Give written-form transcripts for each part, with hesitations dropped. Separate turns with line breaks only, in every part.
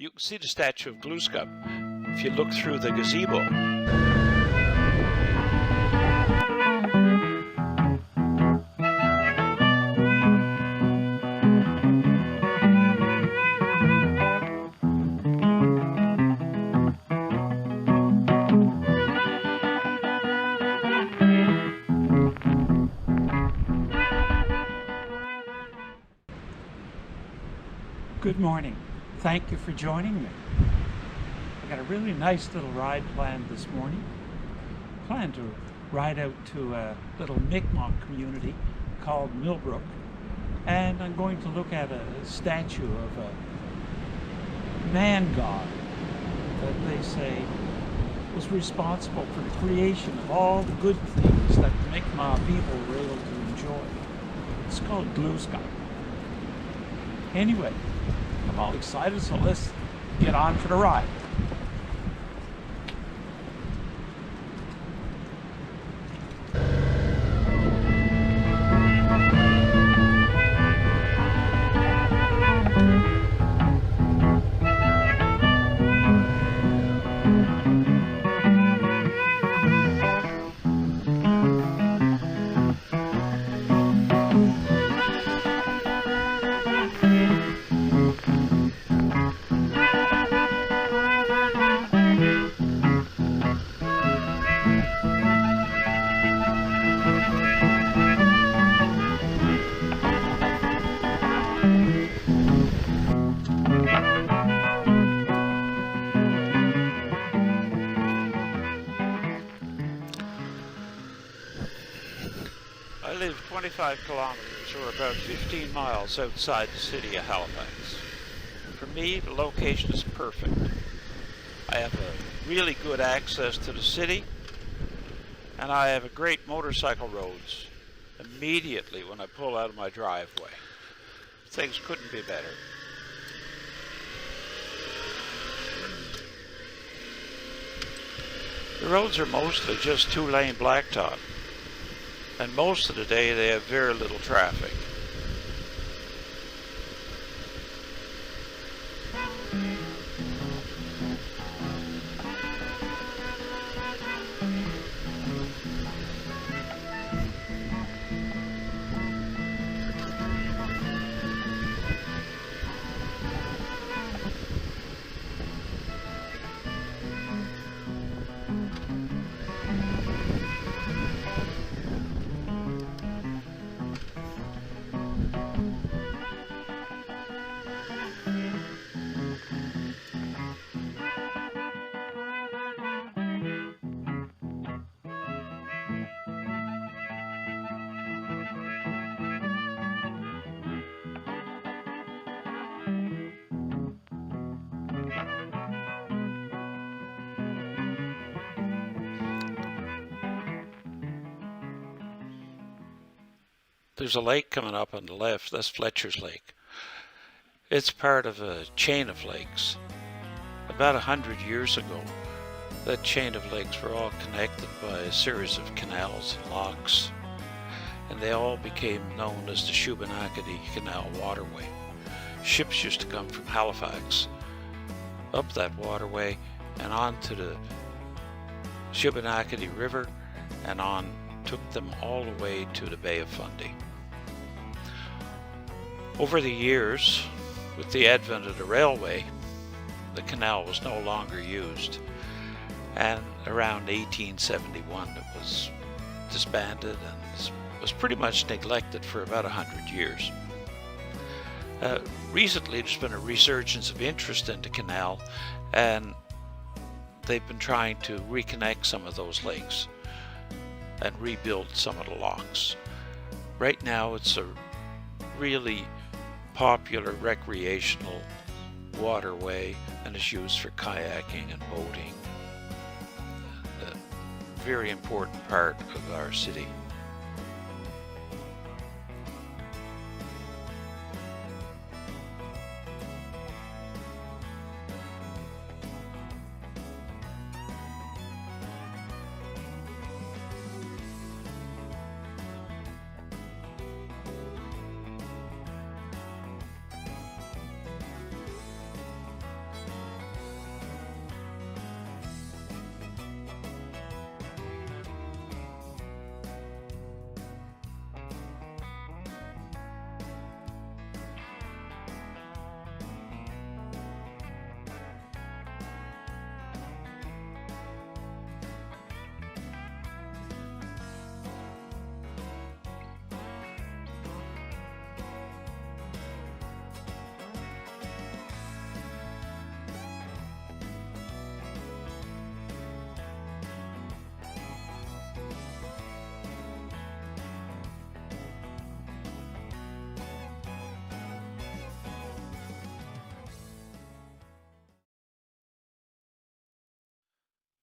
You can see the statue of Glooscap if you look through the gazebo.
Good morning. Thank you for joining me. I got a really nice little ride planned this morning. I plan to ride out to a little Mi'kmaq community called Millbrook, and I'm going to look at a statue of a man god that they say was responsible for the creation of all the good things that the Mi'kmaq people were able to enjoy. It's called Glooscap. Anyway, I'm all excited, so let's get on for the ride.
I live 25 kilometers or about 15 miles outside the city of Halifax. For me, the location is perfect. I have a really good access to the city, and I have a great motorcycle roads immediately when I pull out of my driveway. Things couldn't be better. The roads are mostly just two-lane blacktop, and most of the day they have very little traffic. There's a lake coming up on the left. That's Fletchers Lake. It's part of a chain of lakes. About 100 years ago, that chain of lakes were all connected by a series of canals and locks, and they all became known as the Shubenacadie Canal Waterway. Ships used to come from Halifax up that waterway and on to the Shubenacadie River and on, took them all the way to the Bay of Fundy. Over the years, with the advent of the railway, the canal was no longer used, and around 1871 it was disbanded and was pretty much neglected for about 100 years. Recently there's been a resurgence of interest in the canal, and they've been trying to reconnect some of those lakes and rebuild some of the locks. Right now it's a really popular recreational waterway and is used for kayaking and boating. A very important part of our city.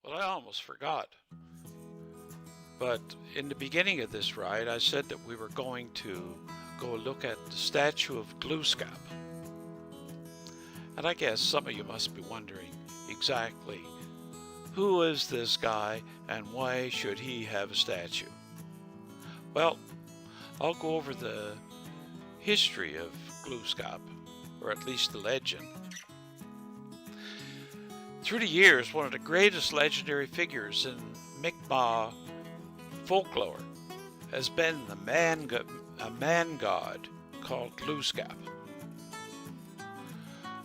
Well, I almost forgot. But in the beginning of this ride, I said that we were going to go look at the statue of Glooscap. And I guess some of you must be wondering exactly who is this guy and why should he have a statue? Well, I'll go over the history of Glooscap, or at least the legend. Through the years, one of the greatest legendary figures in Mi'kmaq folklore has been a man god called Glooscap.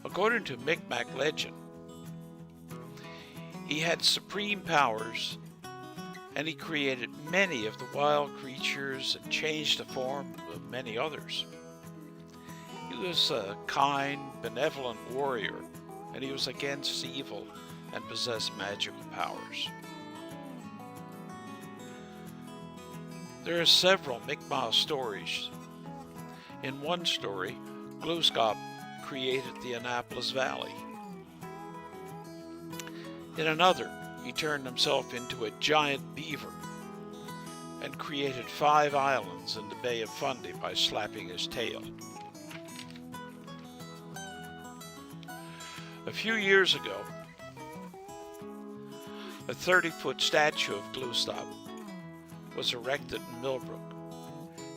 According to Mi'kmaq legend, he had supreme powers, and he created many of the wild creatures and changed the form of many others. He was a kind, benevolent warrior, and he was against evil and possessed magical powers. There are several Mi'kmaq stories. In one story, Glooscap created the Annapolis Valley. In another, he turned himself into a giant beaver and created 5 islands in the Bay of Fundy by slapping his tail. A few years ago, a 30-foot statue of Glooscap was erected in Millbrook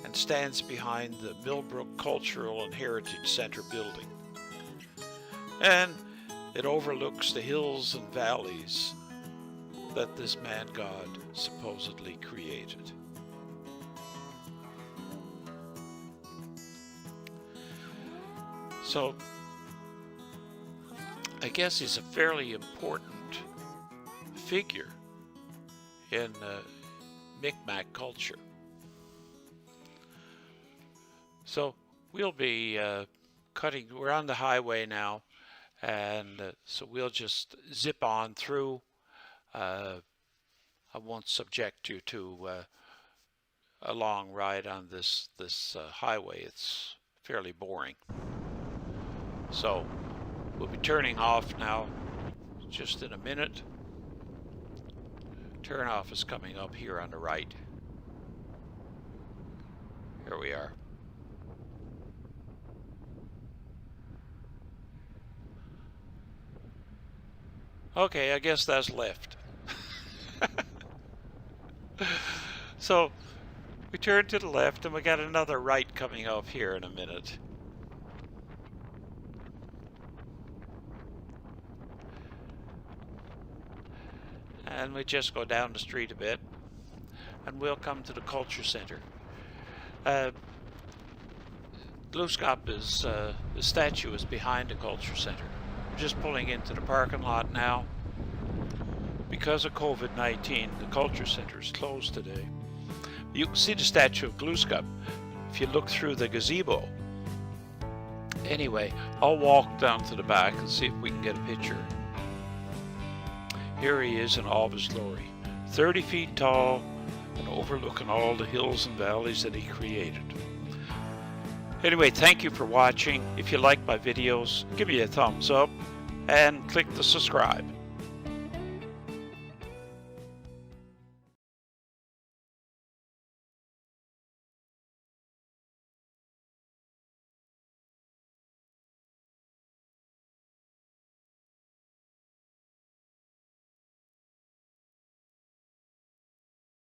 and stands behind the Millbrook Cultural and Heritage Center building. And it overlooks the hills and valleys that this man god supposedly created. So, I guess he's a fairly important figure in Mi'kmaq culture. So we'll be cutting, we're on the highway now, and so we'll just zip on through. I won't subject you to a long ride on this highway. It's fairly boring. So we'll be turning off now just in a minute. Turn off is coming up here on the right. Here we are. Okay, I guess that's left. So we turn to the left and we got another right coming up here in a minute. And we just go down the street a bit and we'll come to the Culture Center. Glooscap is, the statue is behind the Culture Center. We're just pulling into the parking lot now. Because of COVID-19, the Culture Center is closed today. You can see the statue of Glooscap if you look through the gazebo. Anyway, I'll walk down to the back and see if we can get a picture. Here he is in all of his glory, 30 feet tall and overlooking all the hills and valleys that he created. Anyway, thank you for watching. If you like my videos, give me a thumbs up and click the subscribe.